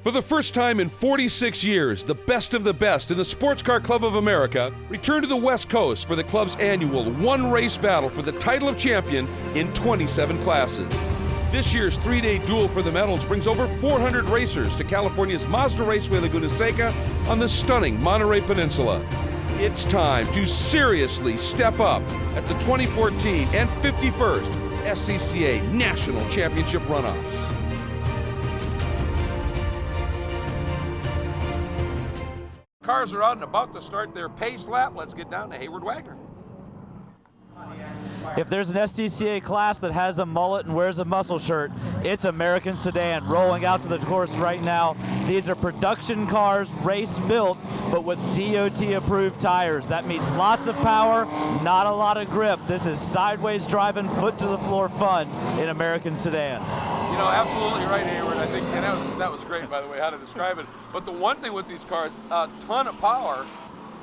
For the first time in 46 years, the best of the best in the Sports Car Club of America return to the West Coast for the club's annual one-race battle for the title of champion in 27 classes. This year's three-day duel for the medals brings over 400 racers to California's Mazda Raceway Laguna Seca on the stunning Monterey Peninsula. It's time to seriously step up at the 2014 and 51st SCCA National Championship Runoffs. Cars are out and about to start their pace lap. Let's get down to Hayward Wagner. If there's an SCCA class that has a mullet and wears a muscle shirt, it's American Sedan rolling out to the course right now. These are production cars, race built, but with DOT approved tires. That means lots of power, not a lot of grip. This is sideways driving, foot to the floor fun in American Sedan. You know, absolutely right, Hayward. I think, and that was great, by the way, how to describe it. But the one thing with these cars, a ton of power,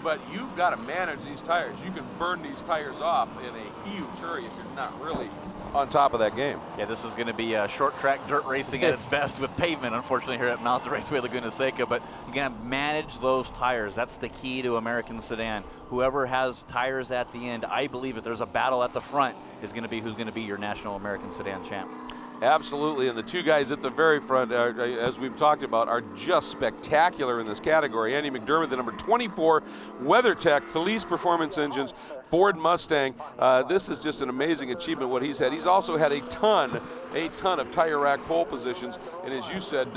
but you've got to manage these tires. You can burn these tires off in a huge hurry if you're not really on top of that game. Yeah, this is going to be short track dirt racing at its best with pavement, unfortunately, here at Mazda Raceway Laguna Seca, but you got to manage those tires. That's the key to American Sedan. Whoever has tires at the end, I believe if there's a battle at the front, is going to be who's going to be your National American Sedan champ. Absolutely, and the two guys at the very front, as we've talked about, are just spectacular in this category. Andy McDermott, the number 24 WeatherTech Felice Performance Engines Ford Mustang. This is just an amazing achievement what he's had. He's also had a ton of tire rack pole positions, and as you said,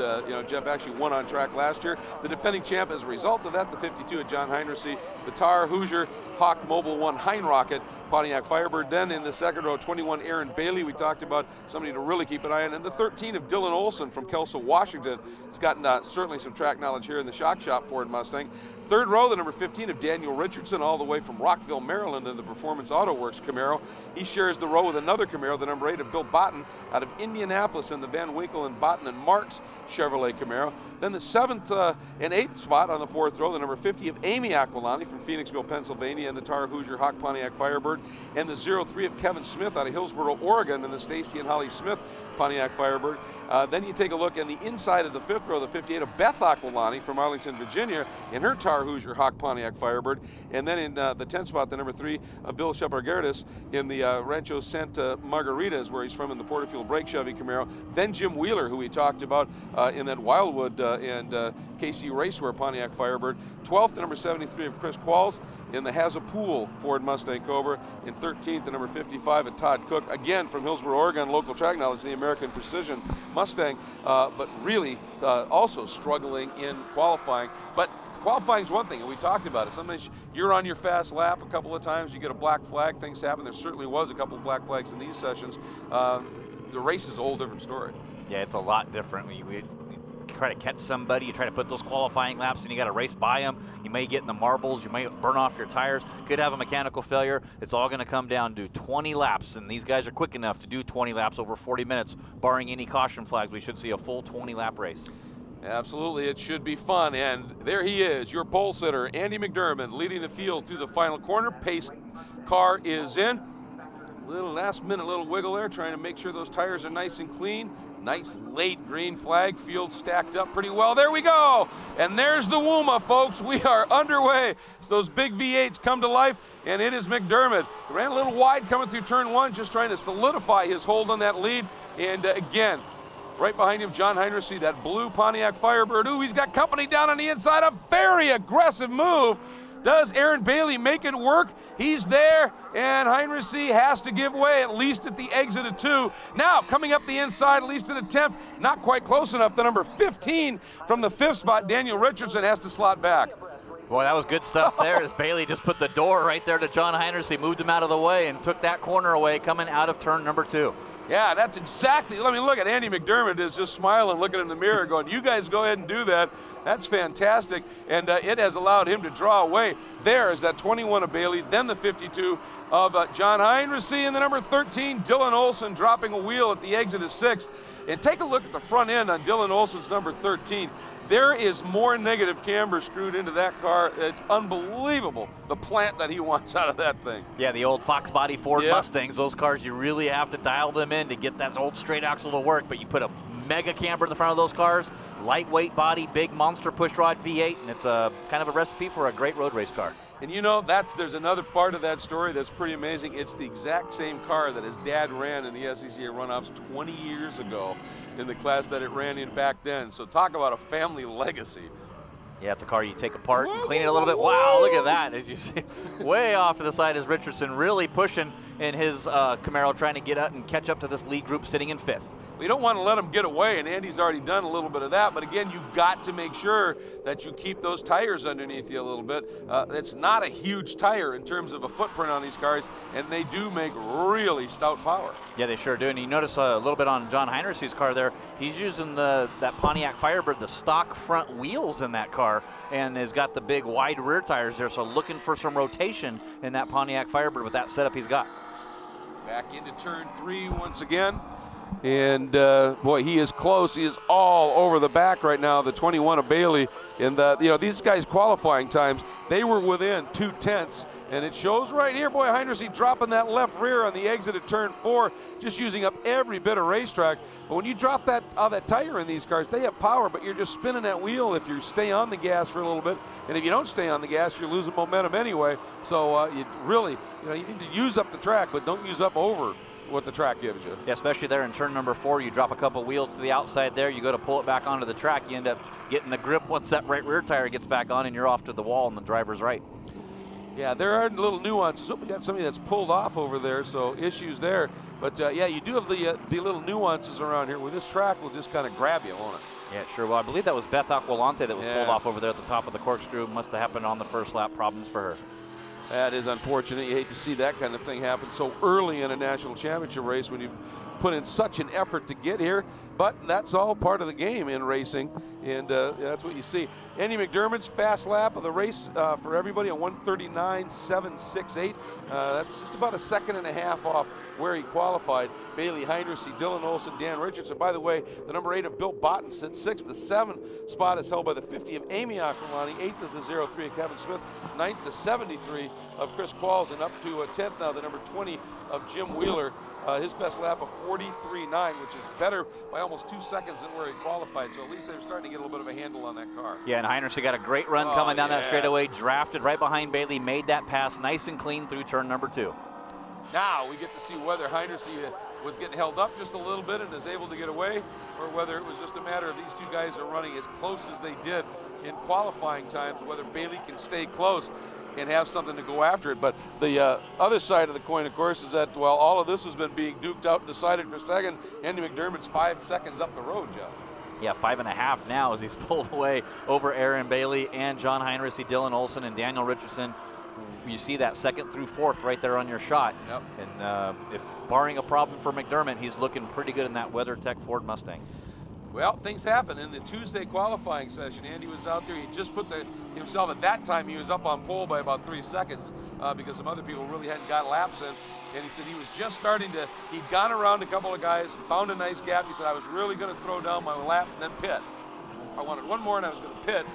Jeff actually won on track last year. The defending champ as a result of that, the 52 at John Heinrichsey, the Tar, Hoosier, Hawk Mobile 1 Heinrocket, Pontiac Firebird. Then in the second row, 21 Aaron Bailey, we talked about somebody to really keep an eye on, and the 13 of Dylan Olson from Kelso, Washington. He's gotten certainly some track knowledge here in the Shock Shop Ford Mustang. Third row, the number 15 of Daniel Richardson, all the way from Rockville, Maryland, in the Performance Auto Works Camaro. He shares the row with another Camaro, the number 8 of Bill Botten out of Indianapolis in the Van Winkle and Botten and Marks Chevrolet Camaro. Then the 7th and 8th spot on the 4th row, the number 50 of Amy Aquilani from Phoenixville, Pennsylvania, and the Tar Hoosier Hawk Pontiac Firebird, and the 03 of Kevin Smith out of Hillsboro, Oregon, and the Stacy and Holly Smith Pontiac Firebird. Then you take a look in the inside of the 5th row, the 58 of Beth Aquilani from Arlington, Virginia, in her Tar Hoosier Hawk Pontiac Firebird. And then in the 10th spot, the number 3 of Bill Shepargardis in the Rancho Santa Margarita, is where he's from, in the Porterfield Brake Chevy Camaro. Then Jim Wheeler, who we talked about in that Wildwood and KC Racewear Pontiac Firebird. 12th, the number 73 of Chris Qualls in the Hazapool Ford Mustang Cobra. In 13th, the number 55 at Todd Cook, again from Hillsboro, Oregon, local track knowledge, the American Precision Mustang, but really also struggling in qualifying. But qualifying is one thing, and we talked about it. Sometimes you're on your fast lap a couple of times, you get a black flag, things happen. There certainly was a couple of black flags in these sessions. The race is a whole different story. Yeah, it's a lot different. We try to catch somebody, you try to put those qualifying laps, and you got to race by them. You may get in the marbles, you may burn off your tires, could have a mechanical failure. It's all going to come down to 20 laps, and these guys are quick enough to do 20 laps over 40 minutes, barring any caution flags. We should see a full 20-lap race. Absolutely, it should be fun, and there he is, your pole sitter, Andy McDermott, leading the field through the final corner. Pace car is in. Little last minute little wiggle there, trying to make sure those tires are nice and clean. Nice late green flag, field stacked up pretty well. There we go, and there's the WUMA, folks. We are underway. So those big V8s come to life, and it is McDermott. Ran a little wide coming through turn 1, just trying to solidify his hold on that lead. And again, right behind him, John Heinrichsey, that blue Pontiac Firebird. Ooh, he's got company down on the inside. A very aggressive move. Does Aaron Bailey make it work? He's there, and Heinrichsey has to give way, at least at the exit of 2. Now, coming up the inside, at least an attempt, not quite close enough. The number 15 from the 5th spot, Daniel Richardson, has to slot back. Boy, that was good stuff there as Bailey just put the door right there to John Heinrichsey, moved him out of the way, and took that corner away coming out of turn number 2. Yeah, that's exactly, I mean, look at Andy McDermott is just smiling, looking in the mirror going, you guys go ahead and do that. That's fantastic, and it has allowed him to draw away. There is that 21 of Bailey, then the 52 of John Heinrichsey, and the number 13, Dylan Olson, dropping a wheel at the exit of 6th. And take a look at the front end on Dylan Olson's number 13. There is more negative camber screwed into that car. It's unbelievable, the plant that he wants out of that thing. Yeah, the old Fox body Ford Mustangs, those cars, you really have to dial them in to get that old straight axle to work, but you put a mega camber in the front of those cars. Lightweight body, big monster pushrod V8, and it's a kind of a recipe for a great road race car. And you know, there's another part of that story that's pretty amazing. It's the exact same car that his dad ran in the SCCA Runoffs 20 years ago in the class that it ran in back then. So talk about a family legacy. Yeah, it's a car you take apart and clean it a little bit. Wow, look at that. As you see, way off to the side is Richardson, really pushing in his Camaro, trying to get up and catch up to this lead group sitting in 5th. We don't want to let him get away, and Andy's already done a little bit of that. But again, you've got to make sure that you keep those tires underneath you a little bit. It's not a huge tire in terms of a footprint on these cars, and they do make really stout power. Yeah, they sure do. And you notice a little bit on John Heinrich's car there. He's using that Pontiac Firebird, the stock front wheels in that car, and has got the big wide rear tires there. So looking for some rotation in that Pontiac Firebird with that setup he's got. Back into turn 3 once again. And boy, he is close. He is all over the back right now, the 21 of Bailey. And you know, these guys' qualifying times, they were within 2/10. And it shows right here, boy, Heinrich dropping that left rear on the exit at turn 4, just using up every bit of racetrack. But when you drop that tire in these cars, they have power, but you're just spinning that wheel if you stay on the gas for a little bit. And if you don't stay on the gas, you're losing momentum anyway. So you really, you know, you need to use up the track, but don't use up over what the track gives you. Yeah, especially there in turn number 4, you drop a couple wheels to the outside there, you go to pull it back onto the track, you end up getting the grip once that right rear tire gets back on, and you're off to the wall on the driver's right. Yeah, there are little nuances. Oh, we got somebody that's pulled off over there, so issues there. But yeah, you do have the little nuances around here where this track will just kind of grab you, won't it? Yeah, sure. Well, I believe that was Beth Aquilante that was pulled off over there at the top of the corkscrew. Must have happened on the first lap, problems for her. That is unfortunate. You hate to see that kind of thing happen so early in a national championship race when you put in such an effort to get here. But that's all part of the game in racing, and that's what you see. Andy McDermott's fast lap of the race for everybody, a 1:39.768. That's just about a second and a half off where he qualified. Bailey Heinrich, Dylan Olson, Dan Richardson. By the way, the number 8 of Bill Botten sits 6th. The 7th spot is held by the 50 of Amy Aquilani. 8th is the 03 of Kevin Smith. 9th, the 73 of Chris Qualls, and up to 10th now, the number 20 of Jim Wheeler. His best lap of 43.9, which is better by almost 2 seconds than where he qualified. So at least they're starting to get a little bit of a handle on that car. Yeah, and Heinrich got a great run coming down that straightaway, drafted right behind Bailey, made that pass nice and clean through turn number 2. Now we get to see whether Heinrich was getting held up just a little bit and is able to get away, or whether it was just a matter of these two guys are running as close as they did in qualifying times, whether Bailey can stay close and have something to go after it. But the other side of the coin, of course, is that while all of this has been being duked out and decided for second, Andy McDermott's 5 seconds up the road, Jeff. Yeah, 5.5 now as he's pulled away over Aaron Bailey and John Heinrich, Dylan Olson, and Daniel Richardson. You see that 2nd through 4th right there on your shot. Yep. And if barring a problem for McDermott, he's looking pretty good in that WeatherTech Ford Mustang. Well, things happen. In the Tuesday qualifying session, Andy was out there. He just put himself at that time, he was up on pole by about 3 seconds because some other people really hadn't got laps in. And he said he was just starting to, he'd gone around a couple of guys, found a nice gap. He said, I was really going to throw down my lap and then pit. I wanted one more and I was going to pit.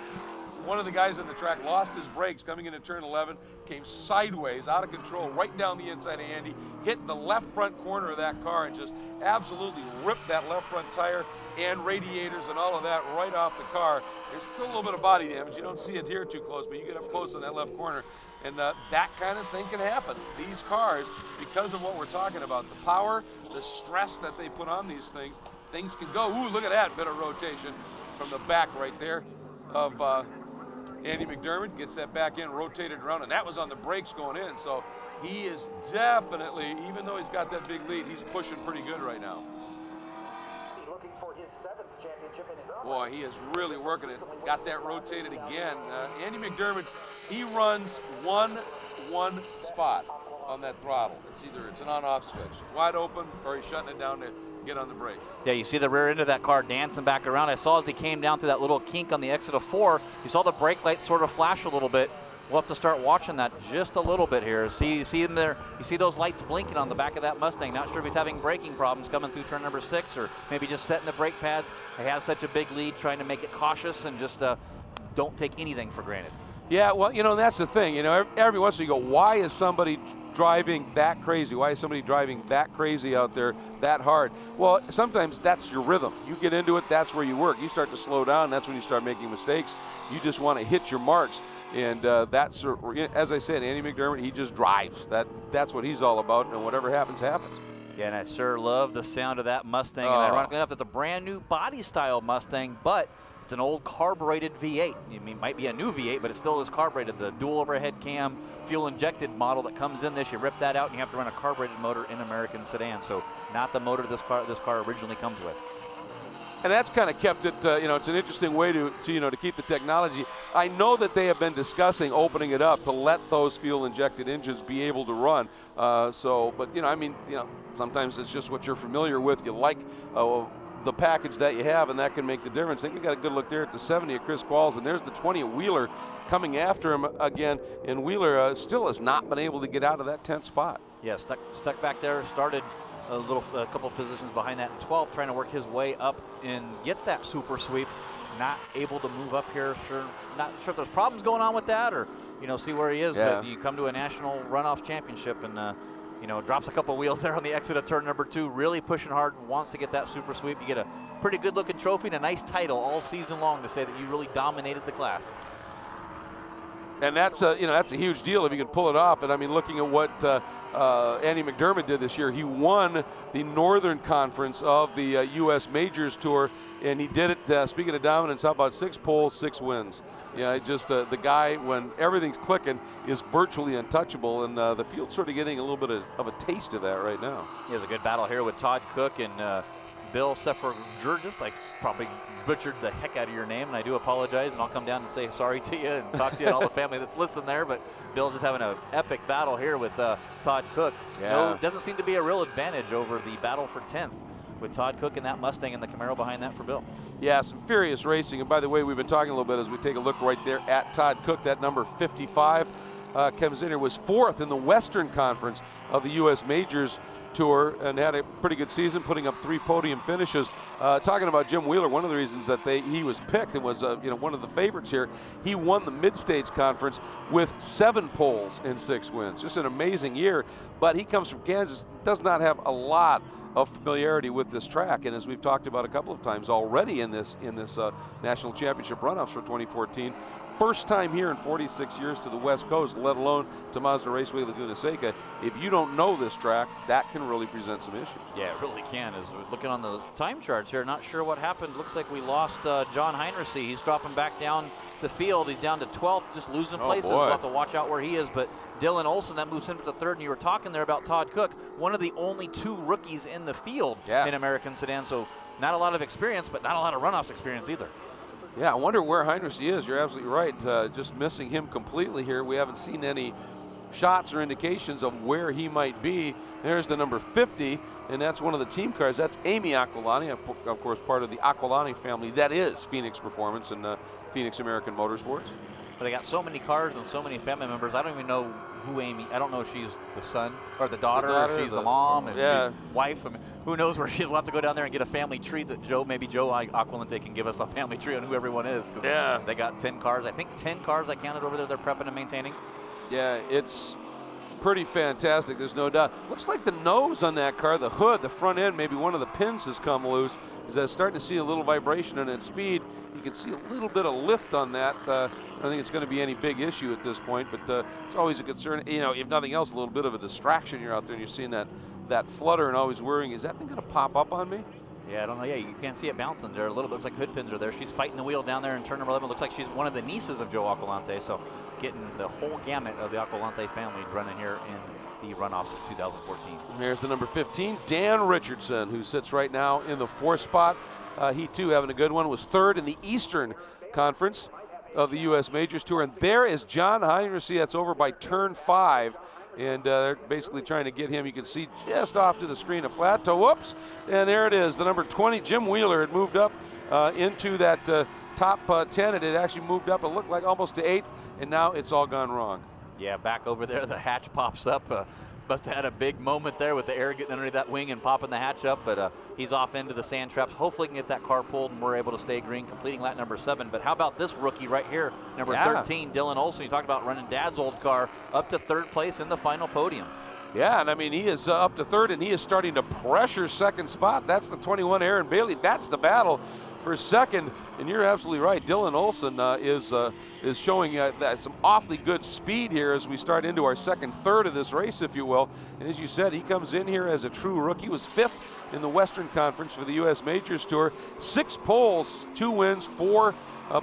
One of the guys on the track lost his brakes coming into turn 11, came sideways, out of control, right down the inside of Andy, hit the left front corner of that car and just absolutely ripped that left front tire and radiators and all of that right off the car. There's still a little bit of body damage. You don't see it here too close, but you get up close on that left corner, and that kind of thing can happen. These cars, because of what we're talking about, the power, the stress that they put on these things can go. Ooh, look at that bit of rotation from the back right there of Andy McDermott. Gets that back in, rotated around, and that was on the brakes going in. So he is definitely, even though he's got that big lead, he's pushing pretty good right now. Looking for his 7th championship in his own. Boy, he is really working it. Got that rotated again. Andy McDermott, he runs one spot on that throttle. It's an on-off switch. It's wide open, or he's shutting it down to get on the brakes. Yeah, you see the rear end of that car dancing back around. I saw as he came down through that little kink on the exit of 4, you saw the brake lights sort of flash a little bit. We'll have to start watching that just a little bit here. See him there. You see those lights blinking on the back of that Mustang. Not sure if he's having braking problems coming through turn number 6, or maybe just setting the brake pads. He has such a big lead, trying to make it cautious and just don't take anything for granted. Yeah, well, you know, that's the thing. You know, every once in a while you go, why is somebody driving that crazy? Why is somebody driving that crazy out there, that hard? Well, sometimes that's your rhythm. You get into it, that's where you work. You start to slow down, that's when you start making mistakes. You just want to hit your marks. And that's, as I said, Andy McDermott, he just drives. That's what he's all about, and whatever happens, happens. Yeah, and I sure love the sound of that Mustang. And ironically enough, it's a brand new body style Mustang, but it's an old carbureted V8. I mean, it might be a new V8, but it still is carbureted. The dual overhead cam, fuel injected model that comes in this, you rip that out and you have to run a carbureted motor in American Sedan. So not the motor this car originally comes with. And that's kind of kept it, it's an interesting way to keep the technology. I know that they have been discussing opening it up to let those fuel-injected engines be able to run. But sometimes it's just what you're familiar with. You like the package that you have, and that can make the difference. I think we got a good look there at the 70 of Chris Qualls, and there's the 20 of Wheeler coming after him again. And Wheeler still has not been able to get out of that 10th spot. Yeah, stuck back there, started a couple positions behind that in 12th, trying to work his way up and get that super sweep. Not able to move up here. Not sure if there's problems going on with that, or see where he is. Yeah. But you come to a national runoff championship and drops a couple wheels there on the exit of turn number 2. Really pushing hard, wants to get that super sweep. You get a pretty good looking trophy and a nice title all season long to say that you really dominated the class. And that's a huge deal if you can pull it off. And I mean, looking at what Andy McDermott did this year, he won the Northern Conference of the U.S. Majors Tour, and he did it. Speaking of dominance, how about 6 poles, 6 wins? Yeah, just the guy, when everything's clicking, is virtually untouchable, and the field's sort of getting a little bit of a taste of that right now. Yeah, there's a good battle here with Todd Cook and Bill Sefergergis. I probably butchered the heck out of your name, and I do apologize, and I'll come down and say sorry to you and talk to you and all the family that's listening there, but Bill's just having an epic battle here with Todd Cook. Yeah. No, doesn't seem to be a real advantage over the battle for 10th with Todd Cook and that Mustang and the Camaro behind that for Bill. Yeah, some furious racing, and by the way, we've been talking a little bit as we take a look right there at Todd Cook. That number 55 comes in here, was 4th in the Western Conference of the U.S. Majors Tour and had a pretty good season, putting up 3 podium finishes. Talking about Jim Wheeler, one of the reasons that he was picked and was one of the favorites here, he won the Mid-States Conference with 7 poles and 6 wins. Just an amazing year, but he comes from Kansas, does not have a lot of familiarity with this track, and as we've talked about a couple of times already in this National Championship Runoffs for 2014, first time here in 46 years to the West Coast, let alone to Mazda Raceway Laguna Seca. If you don't know this track, that can really present some issues. Yeah, it really can. As we're looking on the time charts here, not sure what happened. Looks like we lost John Heinrichsey. He's dropping back down the field. He's down to 12th, just losing places. We'll have to watch out where he is. But Dylan Olson, that moves him to the 3rd. And you were talking there about Todd Cook, one of the only 2 rookies in the field in American Sedan. So not a lot of experience, but not a lot of runoffs experience either. Yeah, I wonder where Heinrichsey is. You're absolutely right. Just missing him completely here. We haven't seen any shots or indications of where he might be. There's the number 50, and that's one of the team cars. That's Amy Aquilani, of course, part of the Aquilani family. That is Phoenix Performance and Phoenix American Motorsports. But they got so many cars and so many family members. I don't even know who Amy. I don't know if she's the son or the daughter, or she's the mom, and she's wife. I mean, who knows where she'll have to go down there and get a family tree that maybe Joe Aquilante can give us a family tree on who everyone is. Yeah. They got 10 cars. I think 10 cars I counted over there they're prepping and maintaining. Yeah, it's pretty fantastic. There's no doubt. Looks like the nose on that car, the hood, the front end, maybe one of the pins has come loose. As I'm starting to see a little vibration in its speed. You can see a little bit of lift on that. I don't think it's going to be any big issue at this point, but it's always a concern. If nothing else, a little bit of a distraction. You're out there and you're seeing that flutter and always worrying, is that thing going to pop up on me? Yeah, I don't know. Yeah, you can't see it bouncing there a little bit. Looks like hood pins are there. She's fighting the wheel down there in turn number 11. Looks like she's one of the nieces of Joe Aquilante. So getting the whole gamut of the Aquilante family running here in the runoffs of 2014. Here's the number 15, Dan Richardson, who sits right now in the 4th spot. He too having a good one, was 3rd in the Eastern Conference of the U.S. Majors Tour. And there is John Heinrichsey. That's over by turn 5. And they're basically trying to get him. You can see just off to the screen a flat toe. Whoops. And there it is. The number 20, Jim Wheeler, had moved up into that top 10. It had actually moved up. It looked like almost to 8th. And now it's all gone wrong. Yeah, back over there, the hatch pops up. Must have had a big moment there with the air getting underneath that wing and popping the hatch up, but he's off into the sand traps. Hopefully he can get that car pulled and we're able to stay green, completing lap number 7. But how about this rookie right here, number 13, Dylan Olson. You talked about running Dad's old car up to 3rd place in the final podium. Yeah, and I mean, he is up to third, and he is starting to pressure second spot. That's the 21, Aaron Bailey. That's the battle for second, and you're absolutely right. Dylan Olson is showing that some awfully good speed here as we start into our second third of this race, if you will. And as you said, he comes in here as a true rookie. He was 5th in the Western Conference for the U.S. Majors Tour. 6 poles, 2 wins, 4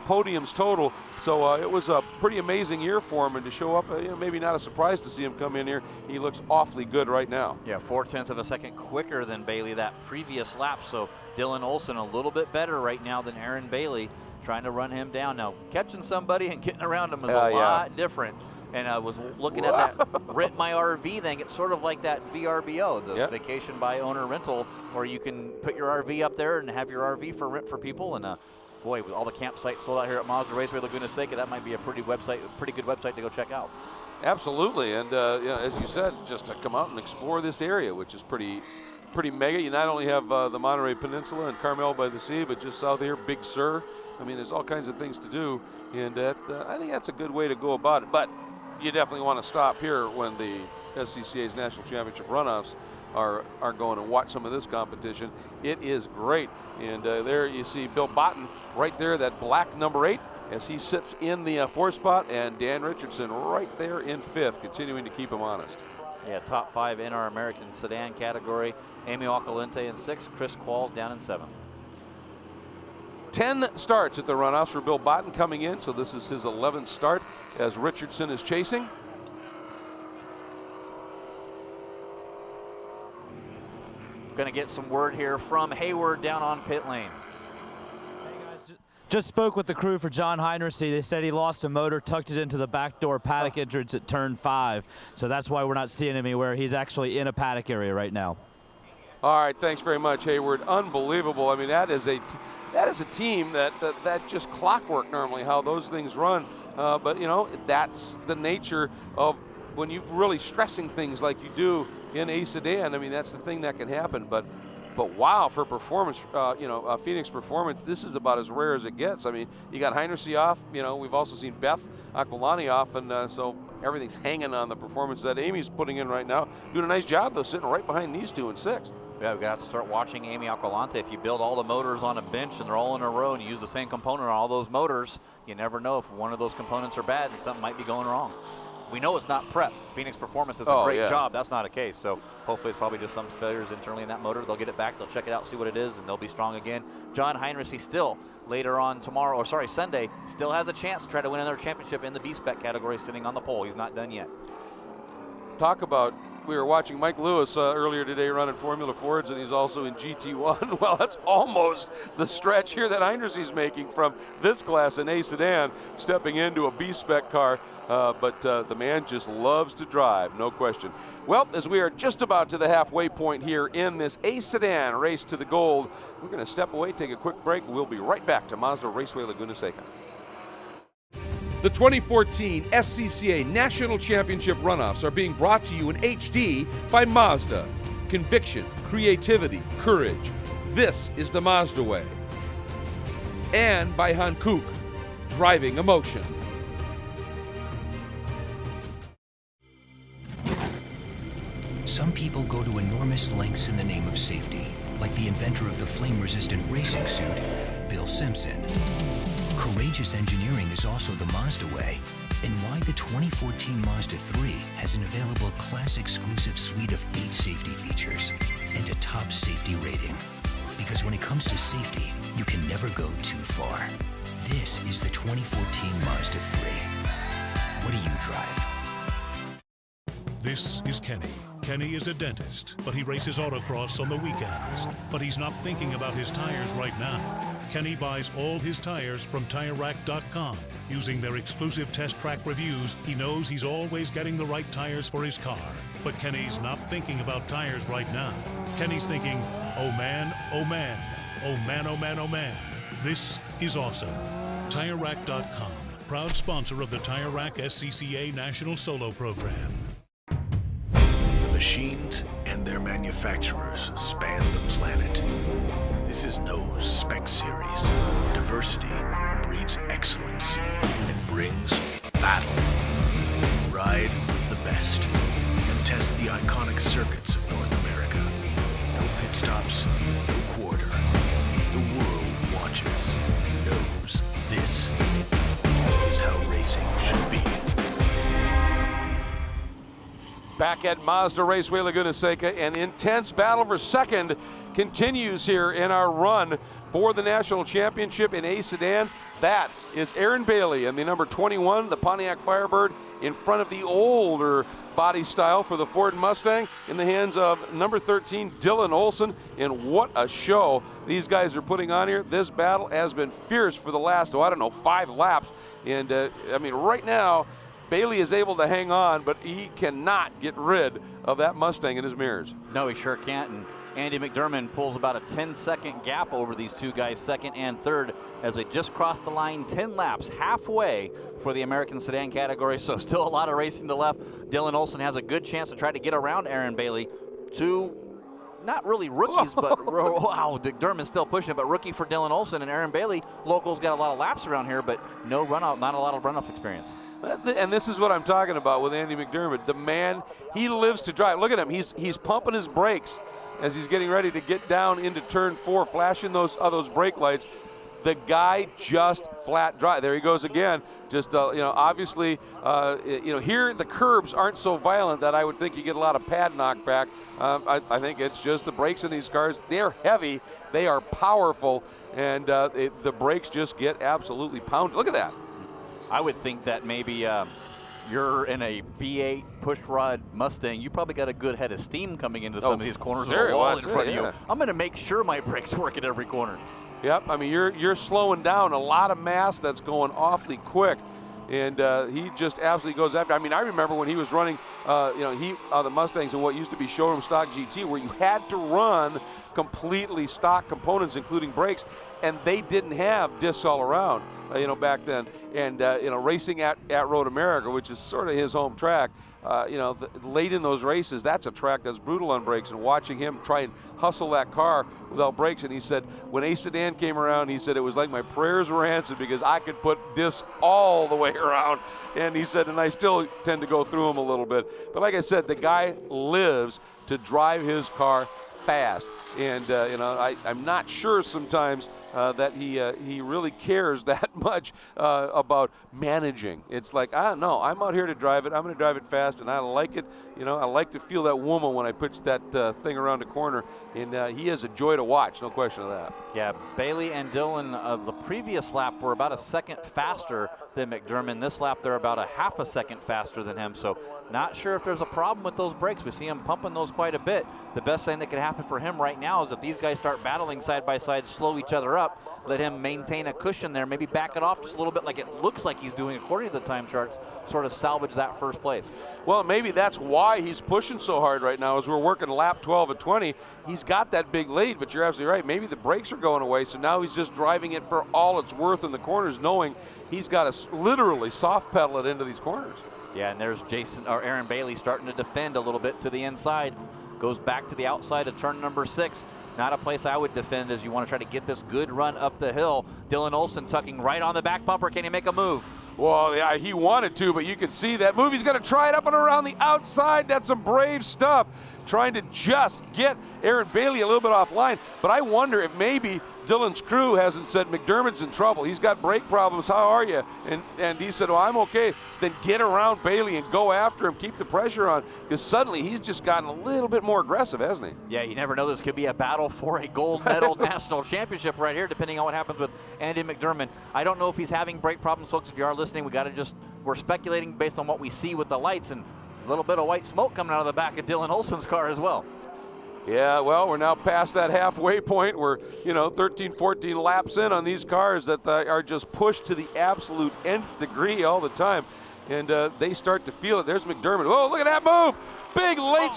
podiums total. So it was a pretty amazing year for him, and to show up, maybe not a surprise to see him come in here. He looks awfully good right now. Yeah, 0.4 of a second quicker than Bailey that previous lap. So Dylan Olson a little bit better right now than Aaron Bailey, trying to run him down. Now, catching somebody and getting around him is a lot different. And I was looking at that Rent My RV thing. It's sort of like that VRBO, the Vacation by Owner Rental, where you can put your RV up there and have your RV for rent for people. And boy, with all the campsites sold out here at Mazda Raceway Laguna Seca, that might be a pretty good website to go check out. Absolutely, and as you said, just to come out and explore this area, which is pretty mega. You not only have the Monterey Peninsula and Carmel by the Sea, but just south here, Big Sur. I mean, there's all kinds of things to do, and I think that's a good way to go about it. But you definitely want to stop here when the SCCA's National Championship runoffs are going and watch some of this competition. It is great. And there you see Bill Botten right there, that black number 8, as he sits in the 4th spot, and Dan Richardson right there in 5th, continuing to keep him honest. Yeah, top 5 in our American sedan category. Amy Alcalente in 6th, Chris Qualls down in 7th. 10 starts at the runoffs for Bill Botten coming in, so this is his 11th start as Richardson is chasing. Going to get some word here from Hayward down on pit lane. Hey guys, just spoke with the crew for John Heinrichsey. They said he lost a motor, tucked it into the back door paddock entrance at turn 5. So that's why we're not seeing him anywhere. He's actually in a paddock area right now. All right, thanks very much, Hayward. Unbelievable. I mean, that is a team that just clockwork normally, how those things run. But that's the nature of when you're really stressing things like you do in a sedan. I mean, that's the thing that can happen. But wow, for performance, Phoenix Performance, this is about as rare as it gets. I mean, you got Heinrichsey off. We've also seen Beth Aquilani off, and so everything's hanging on the performance that Amy's putting in right now. Doing a nice job, though, sitting right behind these two in 6th. Yeah, we've got to start watching Amy Alcalante. If you build all the motors on a bench and they're all in a row and you use the same component on all those motors, you never know if one of those components are bad and something might be going wrong. We know it's not prep. Phoenix Performance does a great job. That's not a case. So hopefully it's probably just some failures internally in that motor. They'll get it back. They'll check it out, see what it is, and they'll be strong again. John Heinrichsey still later on Sunday, still has a chance to try to win another championship in the B-Spec category sitting on the pole. He's not done yet. Talk about, we were watching Mike Lewis earlier today running Formula Fords, and he's also in GT1. Well, that's almost the stretch here that Heinrichsey's making from this class in A sedan, stepping into a B-Spec car. But the man just loves to drive, no question. Well, as we are just about to the halfway point here in this A sedan race to the gold, we're going to step away, take a quick break. We'll be right back to Mazda Raceway Laguna Seca. The 2014 SCCA National Championship runoffs are being brought to you in HD by Mazda. Conviction, creativity, courage. This is the Mazda way. And by Hankook, driving emotion. Some people go to enormous lengths in the name of safety, like the inventor of the flame-resistant racing suit, Bill Simpson. Courageous engineering is also the Mazda way, and why the 2014 Mazda 3 has an available class-exclusive suite of 8 safety features and a top safety rating. Because when it comes to safety, you can never go too far. This is the 2014 Mazda 3. What do you drive? This is Kenny. Kenny is a dentist, but he races autocross on the weekends. But he's not thinking about his tires right now. Kenny buys all his tires from TireRack.com. Using their exclusive test track reviews, he knows he's always getting the right tires for his car. But Kenny's not thinking about tires right now. Kenny's thinking, oh man, oh man, oh man, oh man, oh man. This is awesome. TireRack.com, proud sponsor of the Tire Rack SCCA National Solo Program. Machines and their manufacturers span the planet. This is no spec series. Diversity breeds excellence and brings battle. Ride with the best and test the iconic circuits of North America. No pit stops, no quarter. The world watches and knows this is how racing should be. Back at Mazda Raceway Laguna Seca, an intense battle for second continues here in our run for the national championship in a sedan. That is Aaron Bailey and the number 21, the Pontiac Firebird, in front of the older body style for the Ford Mustang in the hands of number 13, Dylan Olson. And what a show these guys are putting on here. This battle has been fierce for the last, 5 laps. And I mean, right now, Bailey is able to hang on, but he cannot get rid of that Mustang in his mirrors. No, he sure can't. And Andy McDermott pulls about a 10-second gap over these two guys, second and third, as they just crossed the line 10 laps, halfway for the American sedan category. So still a lot of racing to left. Dylan Olson has a good chance to try to get around Aaron Bailey. Two, not really rookies, but wow, McDermott's still pushing it, but rookie for Dylan Olson, and Aaron Bailey, locals, got a lot of laps around here, but no runoff, not a lot of runoff experience. And this is what I'm talking about with Andy McDermott. The man, he lives to drive. Look at him. He's pumping his brakes as he's getting ready to get down into turn 4, flashing those brake lights. The guy just flat drive. There he goes again. Just obviously, here the curbs aren't so violent that I would think you get a lot of pad knockback. I think it's just the brakes in these cars. They're heavy, they are powerful, and the brakes just get absolutely pounded. Look at that. I would think that maybe you're in a V8 pushrod Mustang. You probably got a good head of steam coming into some of these corners with a wall in front of you. I'm going to make sure my brakes work at every corner. Yep, I mean, you're slowing down a lot of mass that's going awfully quick. And he just absolutely goes after. I mean, I remember when he was running, the Mustangs in what used to be showroom stock GT, where you had to run completely stock components, including brakes, and they didn't have discs all around, back then. And racing at Road America, which is sort of his home track, late in those races, that's a track that's brutal on brakes. And watching him try and hustle that car without brakes, and he said when a sedan came around, he said it was like my prayers were answered because I could put discs all the way around. And he said, and I still tend to go through them a little bit. But like I said, the guy lives to drive his car fast. And I'm not sure sometimes that he really cares that much about managing. It's like, no, I'm out here to drive it. I'm going to drive it fast, and I like it. I like to feel that woman when I pitch that thing around the corner, and he is a joy to watch, no question of that. Yeah, Bailey and Dylan, the previous lap were about a second faster than McDermott. This lap, they're about a half a second faster than him, so not sure if there's a problem with those brakes. We see him pumping those quite a bit. The best thing that could happen for him right now is if these guys start battling side by side, slow each other up, let him maintain a cushion there, maybe back it off just a little bit like it looks like he's doing according to the time charts, sort of salvage that first place. Well, maybe that's why he's pushing so hard right now as we're working lap 12 at 20. He's got that big lead, but you're absolutely right. Maybe the brakes are going away, so now he's just driving it for all it's worth in the corners, knowing he's got to literally soft pedal it into these corners. Yeah, and there's Aaron Bailey starting to defend a little bit to the inside. Goes back to the outside of turn number 6. Not a place I would defend as you want to try to get this good run up the hill. Dylan Olson tucking right on the back bumper. Can he make a move? Well, yeah, he wanted to, but you can see that move. He's going to try it up and around the outside. That's some brave stuff, trying to just get Aaron Bailey a little bit offline. But I wonder if maybe Dylan's crew hasn't said McDermott's in trouble. He's got brake problems. How are you? And he said, well, I'm okay. Then get around Bailey and go after him. Keep the pressure on, because suddenly he's just gotten a little bit more aggressive, hasn't he? Yeah, you never know. This could be a battle for a gold medal national championship right here, depending on what happens with Andy McDermott. I don't know if he's having brake problems, folks. If you are listening, we're speculating based on what we see with the lights, and a little bit of white smoke coming out of the back of Dylan Olson's car as well. Yeah, well, we're now past that halfway point. We're, 13, 14 laps in on these cars that are just pushed to the absolute nth degree all the time. And they start to feel it. There's McDermott. Oh, look at that move. Big late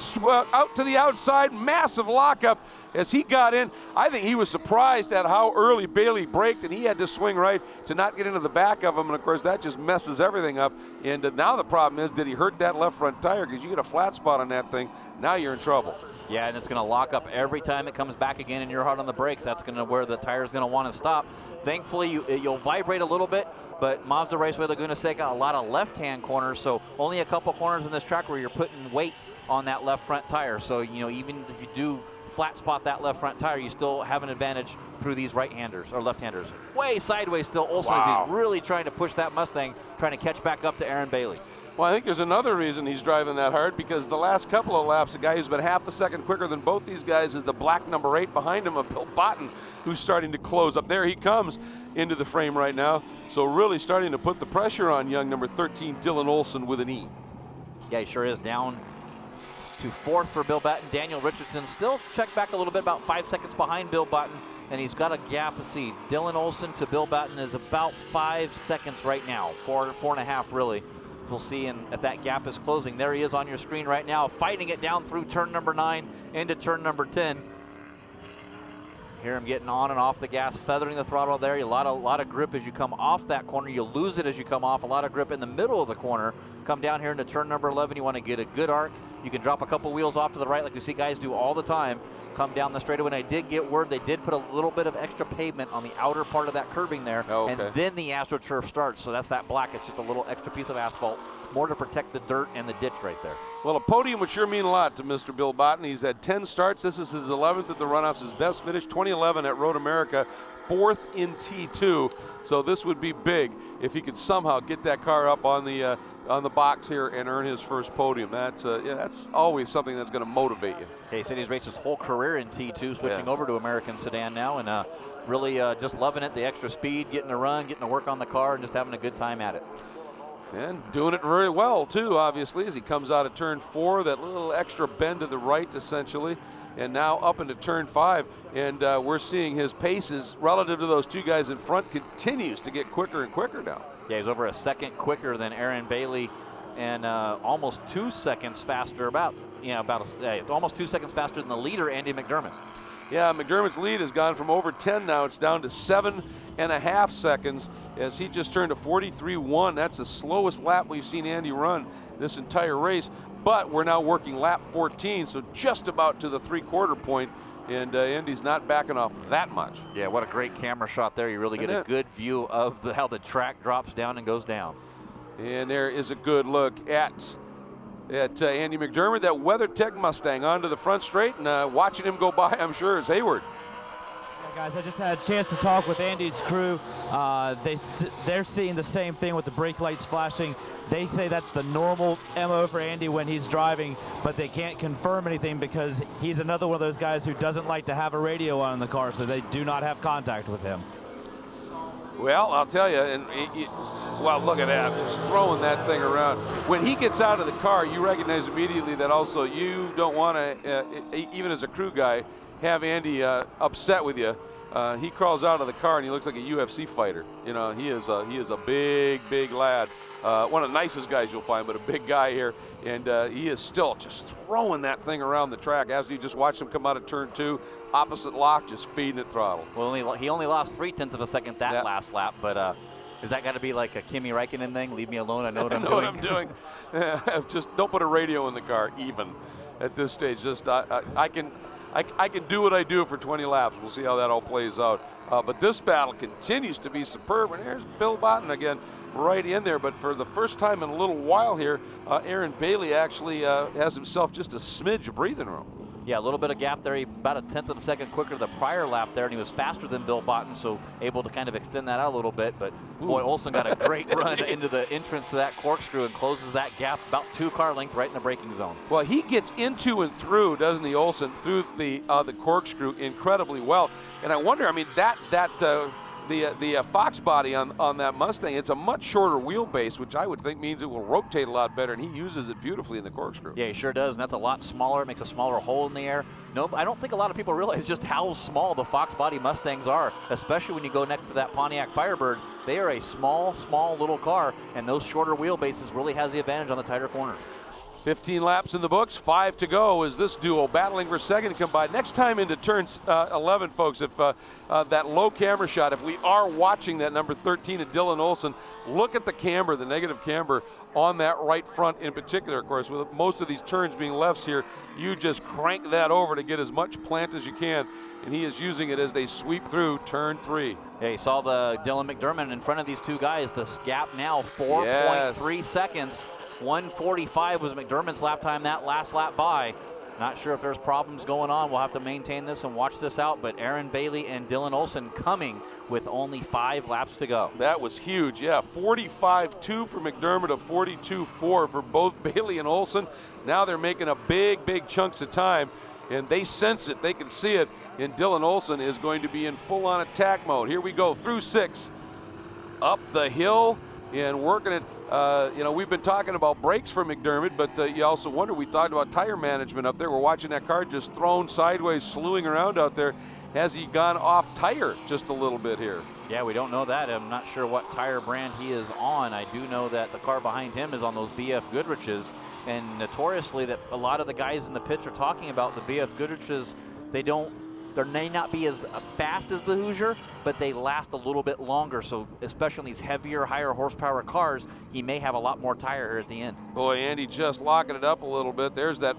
out to the outside. Massive lockup as he got in. I think he was surprised at how early Bailey braked, and he had to swing right to not get into the back of him. And, of course, that just messes everything up. And now the problem is, did he hurt that left front tire? Because you get a flat spot on that thing, now you're in trouble. Yeah, and it's going to lock up every time it comes back again, and you're hard on the brakes. That's going to where the tire's going to want to stop. Thankfully, you'll vibrate a little bit, but Mazda Raceway Laguna Seca, a lot of left-hand corners, so only a couple corners in this track where you're putting weight on that left front tire. So, you know, even if you do flat spot that left front tire, you still have an advantage through these right-handers or left-handers. Way sideways still, Olsen, as he's really trying to push that Mustang, trying to catch back up to Aaron Bailey. Well, I think there's another reason he's driving that hard, because the last couple of laps, a guy who's been half a second quicker than both these guys is the black number 8 behind him of Bill Botten, who's starting to close up. There he comes into the frame right now. So really starting to put the pressure on young number 13, Dylan Olsen, with an E. Yeah, he sure is. Down to 4th for Bill Batten. Daniel Richardson still checked back a little bit, about 5 seconds behind Bill Batten, and he's got a gap. Let's see, Dylan Olsen to Bill Batten is about 5 seconds right now, 4.5 really. We'll see if that gap is closing. There he is on your screen right now, fighting it down through turn number 9 into turn number 10. Hear him getting on and off the gas, feathering the throttle there. A lot of grip as you come off that corner. You lose it as you come off. A lot of grip in the middle of the corner. Come down here into turn number 11. You want to get a good arc. You can drop a couple wheels off to the right like you see guys do all the time. Come down the straightaway. And I did get word they did put a little bit of extra pavement on the outer part of that curbing there. Oh, okay. And then the AstroTurf starts. So that's that black. It's just a little extra piece of asphalt. More to protect the dirt and the ditch right there. Well, a podium would sure mean a lot to Mr. Bill Botten. He's had 10 starts. This is his 11th at the Runoffs. His best finish, 2011 at Road America, 4th in T2. So this would be big if he could somehow get that car up on the box here and earn his first podium. That's always something that's going to motivate you. He said he's raced his whole career in T2, switching over to American Sedan now, and really just loving it, the extra speed, getting to run, getting to work on the car, and just having a good time at it. And doing it very well, too, obviously, as he comes out of turn 4, that little extra bend to the right, essentially, and now up into turn 5. And we're seeing his paces relative to those two guys in front continues to get quicker and quicker now. Yeah, he's over a second quicker than Aaron Bailey, and almost 2 seconds faster, almost 2 seconds faster than the leader, Andy McDermott. Yeah, McDermott's lead has gone from over 10 now. It's down to 7.5 seconds as he just turned a 43.1. That's the slowest lap we've seen Andy run this entire race. But we're now working lap 14, so just about to the 3/4 point, and Andy's not backing off that much. Yeah, what a great camera shot there. You really get a good view of how the track drops down and goes down. And there is a good look at Andy McDermott, that WeatherTech Mustang onto the front straight, and watching him go by, I'm sure, is Hayward. Yeah, guys, I just had a chance to talk with Andy's crew. They're seeing the same thing with the brake lights flashing. They say that's the normal MO for Andy when he's driving, but they can't confirm anything because he's another one of those guys who doesn't like to have a radio on in the car, so they do not have contact with him. Well, I'll tell you, well, look at that, just throwing that thing around. When he gets out of the car, you recognize immediately that also you don't want to, even as a crew guy, have Andy upset with you. He crawls out of the car and he looks like a UFC fighter. You know, he is a big lad. One of the nicest guys you'll find, but a big guy here. And he is still just throwing that thing around the track. As you just watch him come out of turn 2, opposite lock, just feeding it throttle. Well, he only lost 0.3 of a second that last lap, but is that got to be like a Kimi Räikkönen thing? Leave me alone, I know what I'm doing. I know what I'm doing. Just don't put a radio in the car, even at this stage. Just I can do what I do for 20 laps. We'll see how that all plays out. But this battle continues to be superb. And there's Bill Botten again, right in there. But for the first time in a little while here, Aaron Bailey actually has himself just a smidge of breathing room. Yeah, a little bit of gap there. He about 1/10 of a second quicker the prior lap there, and he was faster than Bill Botten, so able to kind of extend that out a little bit. But boy, Olsen got a great run into the entrance to that corkscrew and closes that gap about 2 car length right in the braking zone. Well, he gets into and through, doesn't he, Olsen, through the corkscrew incredibly well. And I wonder, I mean, the Fox body on that Mustang, it's a much shorter wheelbase, which I would think means it will rotate a lot better, and he uses it beautifully in the corkscrew. Yeah, he sure does, and that's a lot smaller. It makes a smaller hole in the air. No, I don't think a lot of people realize just how small the Fox body Mustangs are, especially when you go next to that Pontiac Firebird. They are a small little car, and those shorter wheelbases really has the advantage on the tighter corner. 15 laps in the books, 5 to go as this duo battling for second to come by. Next time into turn 11, folks, if that low camera shot, if we are watching that number 13 at Dylan Olsen, look at the camber, the negative camber on that right front in particular. Of course, with most of these turns being lefts here, you just crank that over to get as much plant as you can, and he is using it as they sweep through turn 3. Yeah, you saw the Dylan McDermott in front of these two guys. The gap now 4.3 seconds. 1:45 was McDermott's lap time that last lap by. Not sure if there's problems going on. We'll have to maintain this and watch this out, but Aaron Bailey and Dylan Olson coming with only 5 laps to go. That was huge, yeah. 45.2 for McDermott, a 42.4 for both Bailey and Olson. Now they're making a big chunks of time, and they sense it. They can see it, and Dylan Olson is going to be in full-on attack mode. Here we go, through 6, up the hill, and working it. You know, we've been talking about brakes for McDermott, but you also wonder, we talked about tire management up there. We're watching that car just thrown sideways, slewing around out there. Has he gone off tire just a little bit here? Yeah, we don't know that. I'm not sure what tire brand he is on. I do know that the car behind him is on those BF Goodriches, and notoriously that a lot of the guys in the pits are talking about the BF Goodriches. They may not be as fast as the Hoosier, but they last a little bit longer. So especially in these heavier, higher horsepower cars, he may have a lot more tire here at the end. Boy, Andy just locking it up a little bit. There's that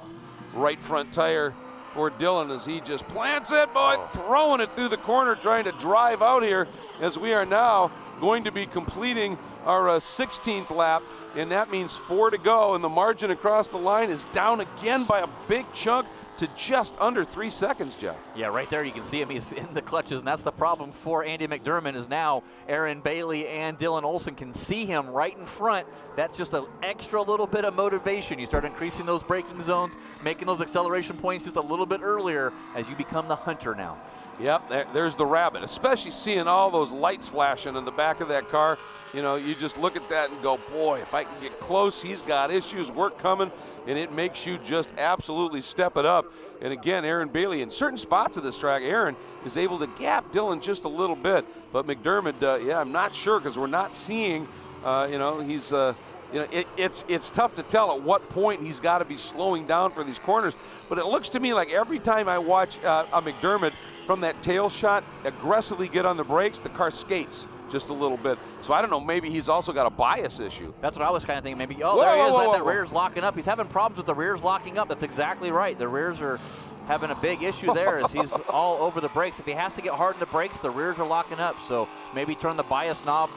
right front tire for Dylan as he just plants it, boy, throwing it through the corner, trying to drive out here as we are now going to be completing our 16th lap, and that means 4 to go, and the margin across the line is down again by a big chunk to just under 3 seconds, Jeff. Yeah, right there you can see him. He's in the clutches, and that's the problem for Andy McDermott is now Aaron Bailey and Dylan Olson can see him right in front. That's just an extra little bit of motivation. You start increasing those braking zones, making those acceleration points just a little bit earlier as you become the hunter now. Yep, there's the rabbit, especially seeing all those lights flashing in the back of that car. You know, you just look at that and go, boy, if I can get close, he's got issues, work coming, and it makes you just absolutely step it up. And again, Aaron Bailey, in certain spots of this track, Aaron is able to gap Dylan just a little bit. But McDermott, yeah, I'm not sure because we're not seeing, you know, he's, you know, it's tough to tell at what point he's got to be slowing down for these corners. But it looks to me like every time I watch a McDermott from that tail shot aggressively get on the brakes, the car skates just a little bit. So I don't know, maybe he's also got a bias issue. That's what I was kind of thinking. Maybe, oh, there he is, that rear's locking up. He's having problems with the rear's locking up. That's exactly right. The rears are having a big issue there as he's all over the brakes. If he has to get hard in the brakes, the rears are locking up. So maybe turn the bias knob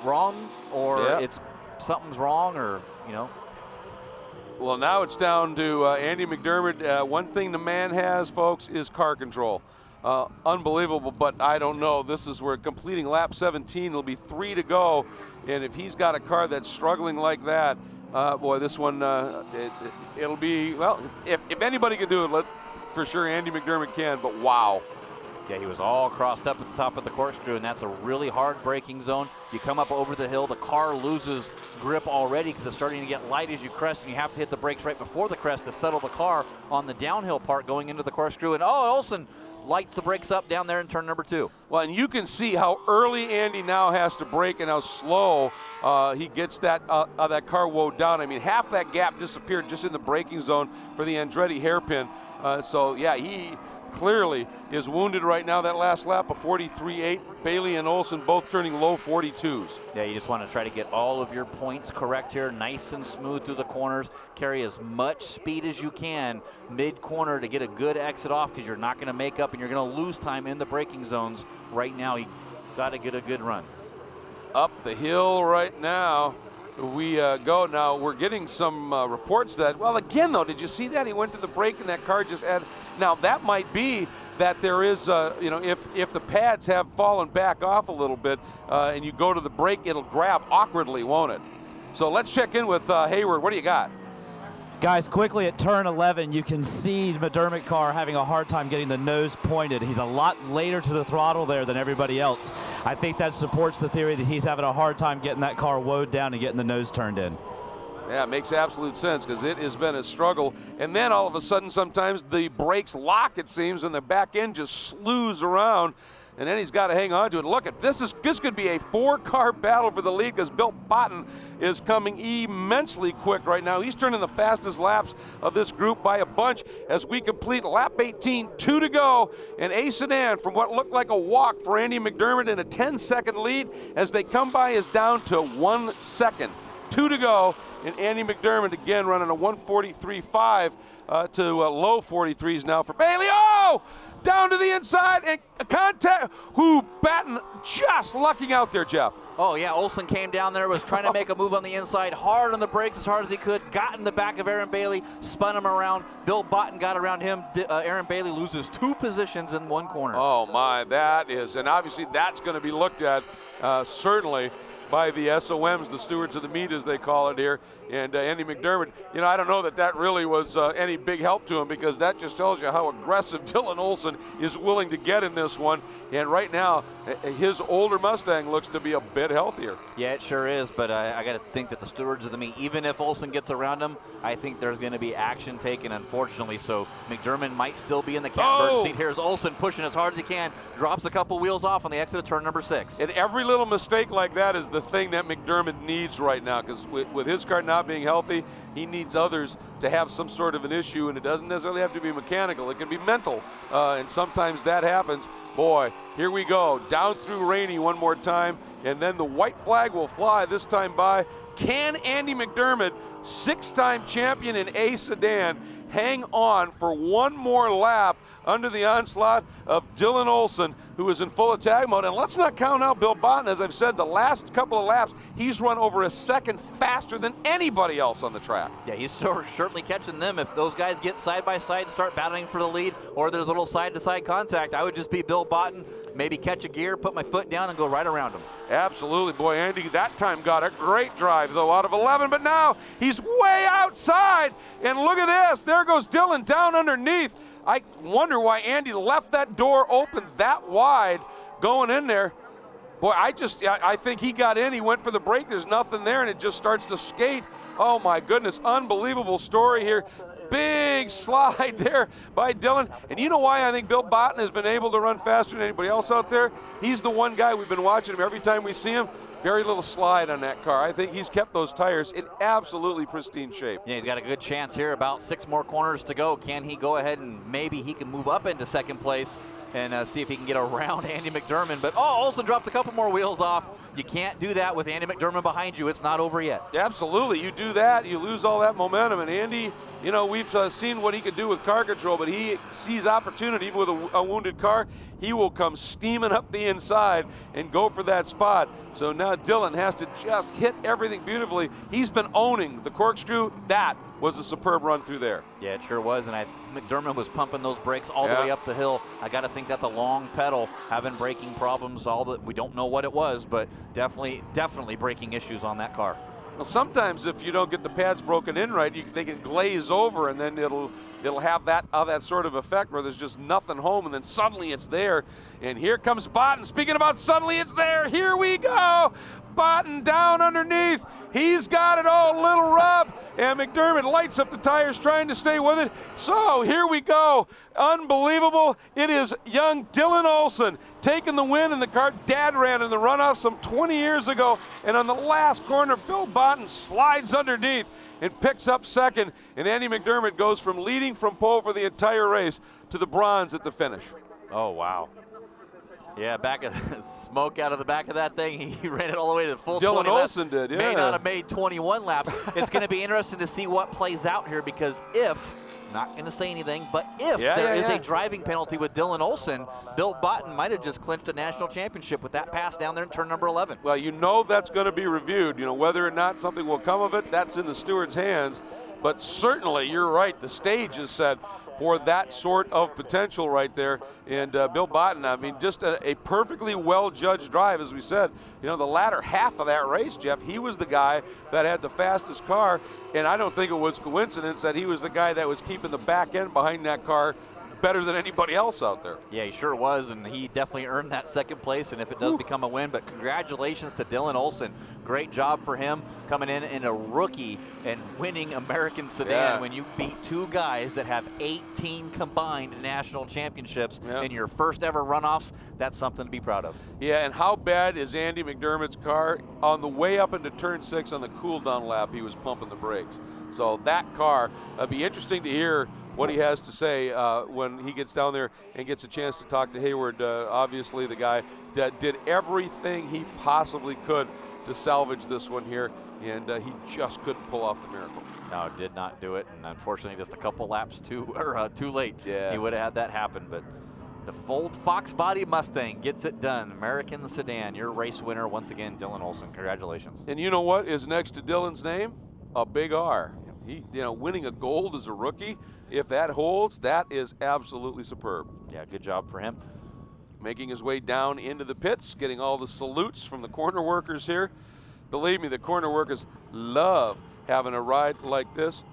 wrong, or it's something's wrong, or, you know. Well, now it's down to Andy McDermott. One thing the man has, folks, is car control. Unbelievable, but I don't know. This is where completing lap 17, it'll be 3 to go. And if he's got a car that's struggling like that, boy, this one, it'll be, well, if anybody can do it, for sure Andy McDermott can, but wow. Yeah, he was all crossed up at the top of the corkscrew, and that's a really hard braking zone. You come up over the hill, the car loses grip already because it's starting to get light as you crest, and you have to hit the brakes right before the crest to settle the car on the downhill part going into the corkscrew. And Olson lights the brakes up down there in turn number 2. Well, and you can see how early Andy now has to brake and how slow he gets that car woed down. I mean, half that gap disappeared just in the braking zone for the Andretti hairpin. So, yeah, he clearly is wounded right now. That last lap of 43.8. Bailey and Olson both turning low 42s. Yeah, you just want to try to get all of your points correct here, nice and smooth through the corners. Carry as much speed as you can mid-corner to get a good exit off, because you're not going to make up and you're going to lose time in the braking zones. Right now, you got to get a good run. Up the hill right now we go. Now we're getting some reports that, well, again though, did you see that? He went to the brake and that car just had, now that might be that there is, you know, if the pads have fallen back off a little bit and you go to the brake, it'll grab awkwardly, won't it? So let's check in with Hayward. What do you got? Guys, quickly at turn 11, you can see McDermott car having a hard time getting the nose pointed. He's a lot later to the throttle there than everybody else. I think that supports the theory that he's having a hard time getting that car woed down and getting the nose turned in. Yeah, it makes absolute sense because it has been a struggle. And then all of a sudden, sometimes the brakes lock, it seems, and the back end just slews around. And then he's got to hang on to it. Look at this could be a 4-car battle for the lead because Bill Botten is coming immensely quick right now. He's turning the fastest laps of this group by a bunch as we complete lap 18, 2 to go. And Sedan, from what looked like a walk for Andy McDermott in a 10-second lead, as they come by, is down to 1 second. 2 to go, and Andy McDermott again running a 1:43.5 to low 43s now for Bailey. Oh! Down to the inside, and a contact. Batten just lucking out there, Jeff. Oh, yeah, Olson came down there, was trying to make a move on the inside, hard on the brakes as hard as he could, got in the back of Aaron Bailey, spun him around. Bill Botten got around him. Aaron Bailey loses 2 positions in 1 corner. Oh, my, that is, and obviously that's going to be looked at certainly by the SOMs, the stewards of the meet as they call it here. And Andy McDermott, you know, I don't know that really was any big help to him, because that just tells you how aggressive Dylan Olson is willing to get in this one. And right now, his older Mustang looks to be a bit healthier. Yeah, it sure is, but I got to think that the stewards of the meet, even if Olson gets around him, I think there's going to be action taken, unfortunately. So McDermott might still be in the catbird seat. Here's Olson pushing as hard as he can, drops a couple wheels off on the exit of turn number 6. And every little mistake like that is the thing that McDermott needs right now, because with his car not being healthy, he needs others to have some sort of an issue, and it doesn't necessarily have to be mechanical. It can be mental, and sometimes that happens. Boy, here we go, down through Rainey one more time, and then the white flag will fly this time by. Can Andy McDermott, 6-time champion in A Sedan, hang on for one more lap under the onslaught of Dylan Olson, who is in full attack mode? And let's not count out Bill Botten. As I've said, the last couple of laps, he's run over a second faster than anybody else on the track. Yeah, he's certainly catching them. If those guys get side by side and start battling for the lead, or there's a little side-to-side contact, I would just be Bill Botten, maybe catch a gear, put my foot down, and go right around him. Absolutely. Boy, Andy that time got a great drive, though, out of 11, but now he's way outside, and look at this. There goes Dylan down underneath. I wonder why Andy left that door open that wide going in there. Boy, I think he got in, he went for the brake, there's nothing there, and it just starts to skate. Oh my goodness, unbelievable story here. Big slide there by Dylan. And you know why I think Bill Botten has been able to run faster than anybody else out there? He's the one guy, we've been watching him every time we see him. Very little slide on that car. I think he's kept those tires in absolutely pristine shape. Yeah, he's got a good chance here. About 6 more corners to go. Can he go ahead and maybe he can move up into second place and see if he can get around Andy McDermott? But Olson dropped a couple more wheels off. You can't do that with Andy McDermott behind you. It's not over yet. Absolutely. You do that, you lose all that momentum. And Andy, you know, we've seen what he can do with car control, but he sees opportunity. Even with a wounded car, he will come steaming up the inside and go for that spot. So now Dylan has to just hit everything beautifully. He's been owning the corkscrew. That was a superb run through there. Yeah, it sure was, and McDermott was pumping those brakes all the way up the hill. I got to think that's a long pedal, having braking problems, we don't know what it was, but definitely braking issues on that car. Well, sometimes if you don't get the pads broken in right, they can glaze over, and then it'll have that sort of effect where there's just nothing home, and then suddenly it's there. And here comes Botten. Speaking about suddenly it's there, here we go. Botten down underneath. He's got it all, little rub, and McDermott lights up the tires trying to stay with it. So here we go. Unbelievable. It is young Dylan Olson taking the win in the car Dad ran in the runoff some 20 years ago. And on the last corner, Bill Botten slides underneath and picks up second. And Andy McDermott goes from leading from pole for the entire race to the bronze at the finish. Oh, wow. Yeah, back of smoke out of the back of that thing. He ran it all the way to the full 20 laps. Dylan Olson did, yeah. May not have made 21 laps. It's going to be interesting to see what plays out here, because if, not going to say anything, but if there is a driving penalty with Dylan Olson, Bill Botten might have just clinched a national championship with that pass down there in turn number 11. Well, you know that's going to be reviewed. You know, whether or not something will come of it, that's in the steward's hands. But certainly, you're right, the stage is set for that sort of potential right there. And Bill Botten, I mean, just a perfectly well-judged drive, as we said. You know, the latter half of that race, Jeff, he was the guy that had the fastest car, and I don't think it was coincidence that he was the guy that was keeping the back end behind that car better than anybody else out there. Yeah, he sure was, and he definitely earned that second place, and if it does become a win, but congratulations to Dylan Olson. Great job for him coming in a rookie and winning American Sedan when you beat 2 guys that have 18 combined national championships in your first ever runoffs. That's something to be proud of. Yeah, and how bad is Andy McDermott's car? On the way up into turn 6 on the cool down lap, he was pumping the brakes. So that car, it'd be interesting to hear what he has to say when he gets down there and gets a chance to talk to Hayward. Obviously the guy that did everything he possibly could to salvage this one here, and he just couldn't pull off the miracle. No, did not do it, and unfortunately just a couple laps too late. Yeah. He would have had that happen, but The Fold Fox Body Mustang gets it done. American Sedan, your race winner once again, Dylan Olson. Congratulations. And you know what is next to Dylan's name? A big R. He, winning a gold as a rookie, if that holds, that is absolutely superb. Yeah, good job for him. Making his way down into the pits, getting all the salutes from the corner workers here. Believe me, the corner workers love having a ride like this.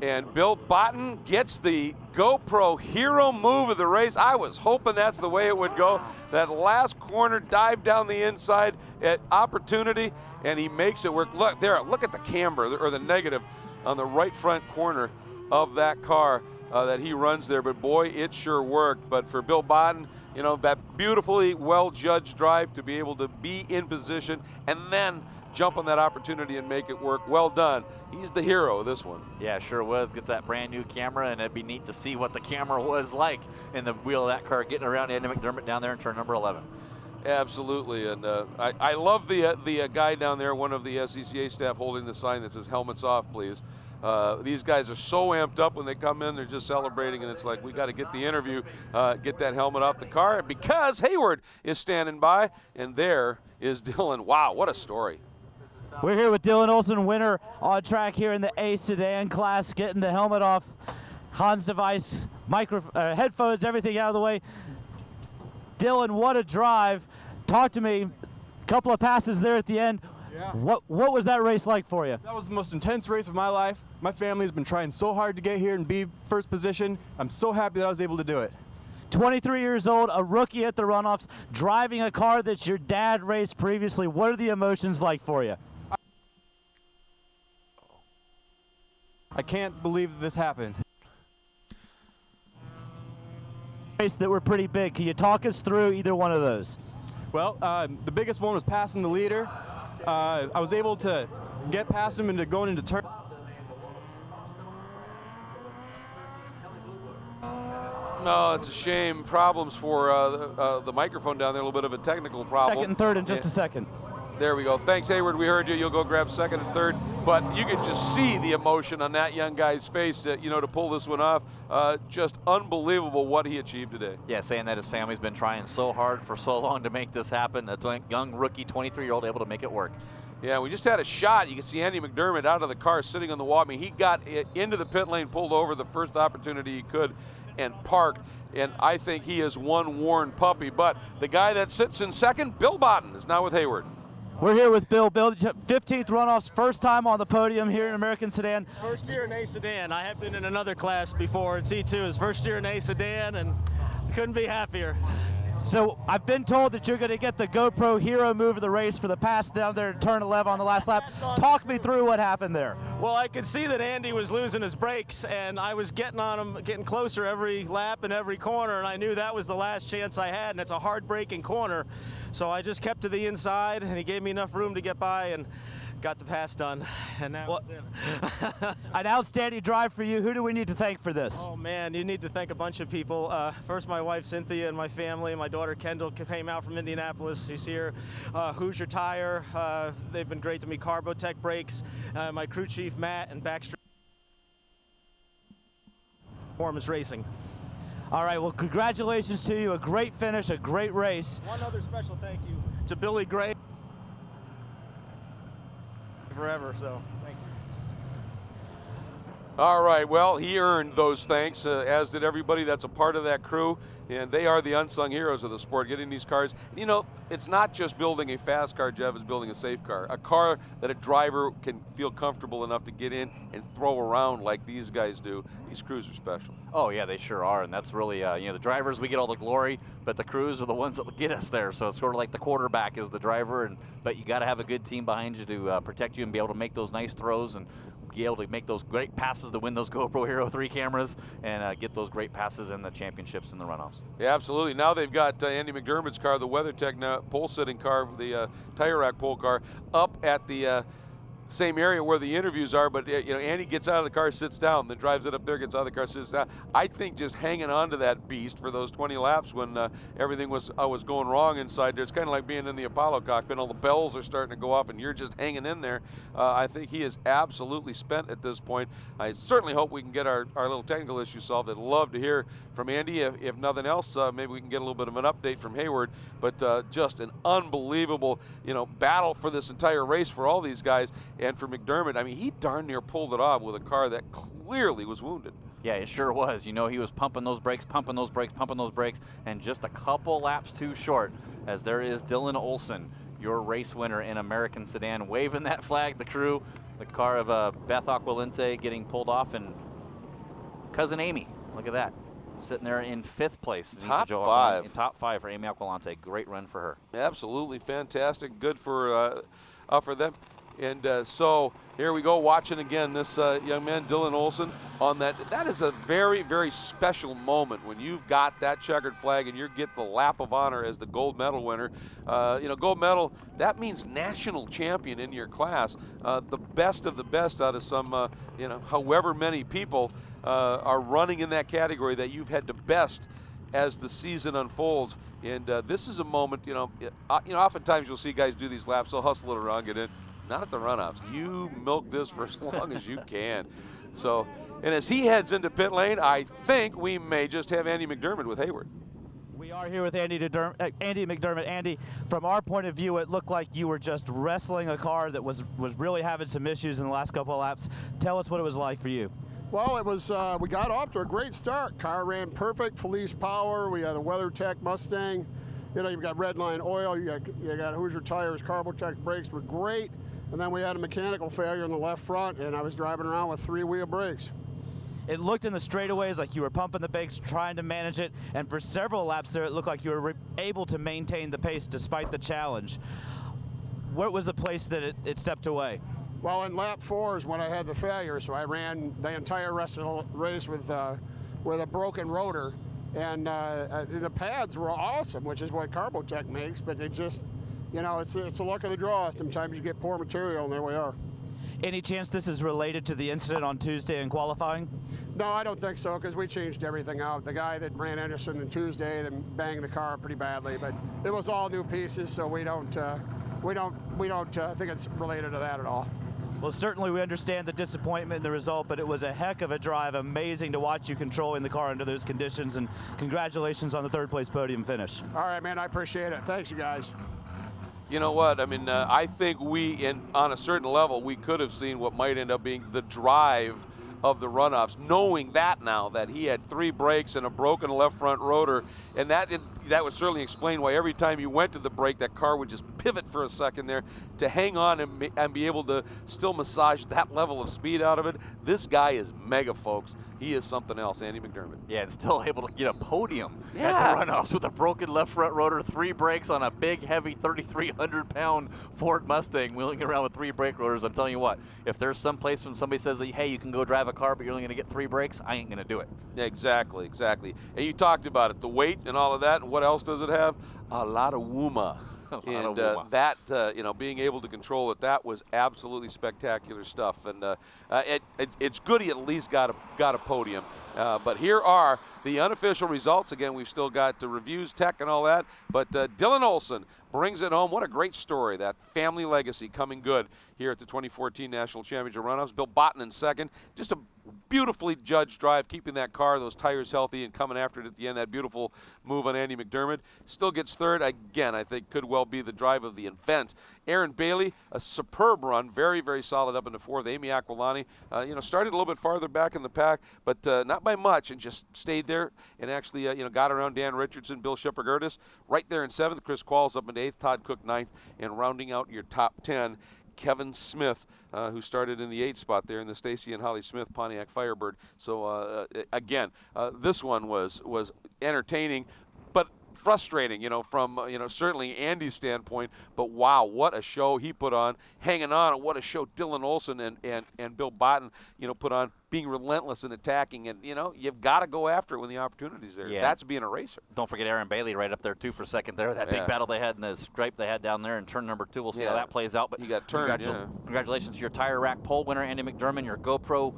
And Bill Botten gets the GoPro hero move of the race. I was hoping that's the way it would go. That last corner dive down the inside at opportunity, and he makes it work. Look there, look at the camber, or the negative, on the right front corner of that car that he runs there. But boy, it sure worked. But for Bill Botten, that beautifully well-judged drive to be able to be in position and then jump on that opportunity and make it work. Well done. He's the hero of this one. Yeah, sure was. Get that brand new camera, and it'd be neat to see what the camera was like in the wheel of that car getting around Andy McDermott down there in turn number 11. Absolutely, and I love the guy down there, one of the SCCA staff, holding the sign that says "Helmets off, please." These guys are so amped up when they come in, they're just celebrating, and it's like, we got to get the interview, get that helmet off the car, because Hayward is standing by, and there is Dylan. Wow, what a story. We're here with Dylan Olson, winner on track here in the A Sedan class, getting the helmet off, Hans device, headphones, everything out of the way. Dylan, what a drive. Talk to me, a couple of passes there at the end. Yeah. What was that race like for you? That was the most intense race of my life. My family has been trying so hard to get here and be first position. I'm so happy that I was able to do it. 23 years old, a rookie at the Runoffs, driving a car that your dad raced previously. What are the emotions like for you? I can't believe that this happened. Race that were pretty big. Can you talk us through either one of those? Well, the biggest one was passing the leader. I was able to get past him into going into turn. No, it's a shame. Problems for the microphone down there, a little bit of a technical problem. Second and third in just a second. There we go. Thanks, Hayward. We heard you. You'll go grab second and third. But you can just see the emotion on that young guy's face, to pull this one off. Just unbelievable what he achieved today. Yeah, saying that his family's been trying so hard for so long to make this happen. That's a young rookie, 23-year-old, able to make it work. Yeah, we just had a shot. You can see Andy McDermott out of the car sitting on the wall. I mean, he got into the pit lane, pulled over the first opportunity he could, and parked. And I think he is one worn puppy. But the guy that sits in second, Bill Botten, is now with Hayward. We're here with Bill. Bill, 15th Runoffs, first time on the podium here in American Sedan. First year in A Sedan. I have been in another class before in C2. It's first year in A Sedan, and couldn't be happier. So I've been told that you're going to get the GoPro hero move of the race for the pass down there in turn 11 on the last lap. Talk me through what happened there. Well, I could see that Andy was losing his brakes, and I was getting on him, getting closer every lap and every corner, and I knew that was the last chance I had, and it's a hard braking corner. So I just kept to the inside, and he gave me enough room to get by and got the pass done, and now it's in. An outstanding drive for you. Who do we need to thank for this? Oh man, you need to thank a bunch of people. First, my wife Cynthia and my family. My daughter Kendall came out from Indianapolis. She's here. Hoosier Tire. They've been great to me. Carbotech Brakes. My crew chief Matt and Backstreet Performance Racing. All right, well, congratulations to you. A great finish, a great race. One other special thank you to Billy Gray. Forever, so thank you. All right, well, he earned those thanks, as did everybody that's a part of that crew, and they are the unsung heroes of the sport, getting these cars. You know, it's not just building a fast car, Jeff, it's building a safe car. A car that a driver can feel comfortable enough to get in and throw around like these guys do. These crews are special. Oh yeah, they sure are, and that's really, the drivers, we get all the glory, but the crews are the ones that get us there. So it's sort of like the quarterback is the driver, but you got to have a good team behind you to protect you and be able to make those nice throws and be able to make those great passes to win those GoPro Hero 3 cameras and get those great passes in the championships and the runoffs. Yeah, absolutely. Now they've got Andy McDermott's car, the WeatherTech pole sitting car, the tire rack pole car, up at the same area where the interviews are, but Andy gets out of the car, sits down, then drives it up there, gets out of the car, sits down. I think just hanging on to that beast for those 20 laps when everything was going wrong inside there, it's kind of like being in the Apollo cockpit. All the bells are starting to go off, and you're just hanging in there. I think he is absolutely spent at this point. I certainly hope we can get our little technical issue solved. I'd love to hear from Andy. If nothing else, maybe we can get a little bit of an update from Hayward. But just an unbelievable, battle for this entire race for all these guys. And for McDermott, I mean, he darn near pulled it off with a car that clearly was wounded. Yeah, it sure was. He was pumping those brakes, and just a couple laps too short, as there is Dylan Olson, your race winner in American Sedan, waving that flag. The crew, the car of Beth Aquilente getting pulled off, and cousin Amy, look at that, sitting there in 5th place. Top 5. In top 5 for Amy Aquilante. Great run for her. Absolutely fantastic. Good for them. And so here we go, watching again this young man, Dylan Olson, on that. That is a very, very special moment when you've got that checkered flag and you get the lap of honor as the gold medal winner. Gold medal, that means national champion in your class. The best of the best out of some, however many people are running in that category that you've had to best as the season unfolds. And this is a moment, oftentimes you'll see guys do these laps, they'll hustle it around, get in. Not at the Runoffs. You milk this for as long as you can. So, and as he heads into pit lane, I think we may just have Andy McDermott with Hayward. We are here with Andy McDermott. Andy, from our point of view, it looked like you were just wrestling a car that was really having some issues in the last couple of laps. Tell us what it was like for you. Well, it was, we got off to a great start. Car ran perfect, Felice power. We had a WeatherTech Mustang. You've got Redline oil, you got Hoosier tires, Carbotech brakes were great. And then we had a mechanical failure in the left front, and I was driving around with 3-wheel brakes. It looked in the straightaways like you were pumping the brakes, trying to manage it, and for several laps there, it looked like you were able to maintain the pace despite the challenge. What was the place that it stepped away? Well, in lap 4 is when I had the failure, so I ran the entire rest of the race with a broken rotor, and the pads were awesome, which is what Carbotech makes, but they just, it's the luck of the draw. Sometimes you get poor material, and there we are. Any chance this is related to the incident on Tuesday in qualifying? No, I don't think so, because we changed everything out. The guy that ran Anderson on Tuesday then banged the car pretty badly, but it was all new pieces, so we don't think it's related to that at all. Well, certainly we understand the disappointment in the result, but it was a heck of a drive. Amazing to watch you controlling the car under those conditions, and congratulations on the 3rd place podium finish. All right, man, I appreciate it. Thanks, you guys. You know what? I mean, I think on a certain level, we could have seen what might end up being the drive of the Runoffs, knowing that now that he had 3 brakes and a broken left front rotor, and that would certainly explain why every time you went to the brake, that car would just pivot for a second there to hang on and be able to still massage that level of speed out of it. This guy is mega, folks. He is something else, Andy McDermott. Yeah, and still able to get a podium at the Runoffs with a broken left front rotor, 3 brakes on a big, heavy 3,300-pound Ford Mustang wheeling around with 3 brake rotors. I'm telling you what, if there's some place when somebody says that, hey, you can go drive a car, but you're only going to get 3 brakes, I ain't going to do it. Exactly. And you talked about it, the weight and all of that, and what else does it have? A lot of wooma. And that, being able to control it, that was absolutely spectacular stuff. And it's good he at least got a podium. But here are the unofficial results. Again, we've still got the reviews, tech, and all that. But Dylan Olson brings it home. What a great story. That family legacy coming good here at the 2014 National Championship Runoffs. Bill Botten in 2nd. Just a beautifully judged drive, keeping that car, those tires healthy, and coming after it at the end. That beautiful move on Andy McDermott. Still gets 3rd. Again, I think could well be the drive of the event. Aaron Bailey, a superb run, very, very solid up into 4th. Amy Aquilani, started a little bit farther back in the pack, but not by much, and just stayed there and actually, got around Dan Richardson, Bill Shepard-Gertis. Right there in 7th. Chris Qualls up into 8th. Todd Cook 9th. And rounding out your top 10, Kevin Smith, who started in the 8th spot there in the Stacy and Holly Smith Pontiac Firebird. So again, this one was entertaining, but frustrating, from certainly Andy's standpoint. But wow, what a show he put on, hanging on, and what a show Dylan Olson and Bill Botten put on. being relentless and attacking. And, you know, you've got to go after it when the opportunity's there. Yeah. That's being a racer. Don't forget Aaron Bailey right up there, too, for a second there. That big battle they had in the stripe they had down there in turn number 2. We'll see how that plays out. But he got turned, congratulations to your Tire Rack pole winner, Andy McDermott, your GoPro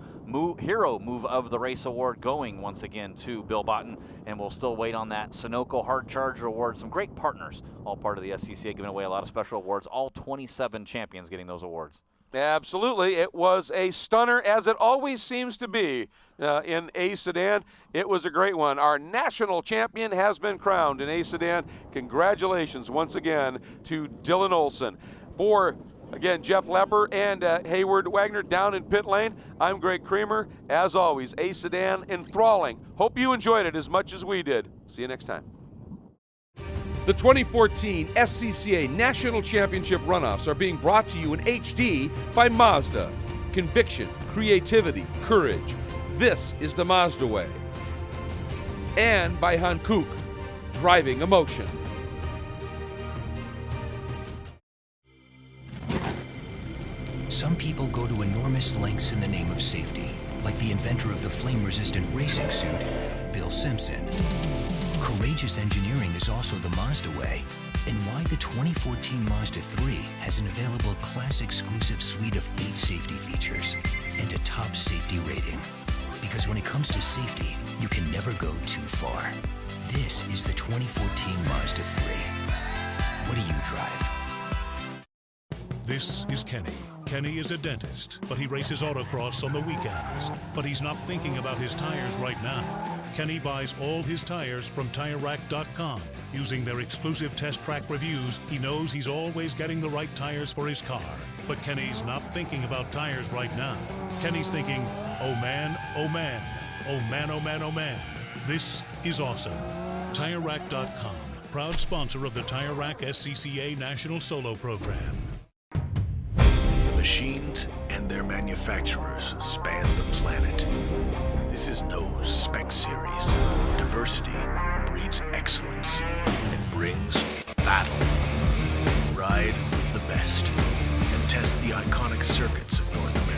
Hero Move of the Race Award going once again to Bill Botten. And we'll still wait on that Sunoco Hard Charger Award. Some great partners, all part of the SCCA, giving away a lot of special awards. All 27 champions getting those awards. Absolutely. It was a stunner, as it always seems to be in A Sedan. It was a great one. Our national champion has been crowned in A Sedan. Congratulations once again to Dylan Olson. For, again, Jeff Lepper and Hayward Wagner down in pit lane, I'm Greg Creamer. As always, A Sedan enthralling. Hope you enjoyed it as much as we did. See you next time. The 2014 SCCA National Championship Runoffs are being brought to you in HD by Mazda. Conviction, creativity, courage. This is the Mazda way. And by Hankook, driving emotion. Some people go to enormous lengths in the name of safety, like the inventor of the flame-resistant racing suit, Bill Simpson. Courageous engineering is also the Mazda way, and why the 2014 Mazda 3 has an available class-exclusive suite of 8 safety features and a top safety rating. Because when it comes to safety, you can never go too far. This is the 2014 Mazda 3. What do you drive? This is Kenny. Kenny is a dentist, but he races autocross on the weekends. But he's not thinking about his tires right now. Kenny buys all his tires from TireRack.com. Using their exclusive test track reviews, he knows he's always getting the right tires for his car. But Kenny's not thinking about tires right now. Kenny's thinking, oh man, oh man, oh man, oh man, oh man. This is awesome. TireRack.com, proud sponsor of the Tire Rack SCCA National Solo Program. Machines and their manufacturers span the planet. This is no spec series. Diversity breeds excellence and brings battle. Ride with the best and test the iconic circuits of North America.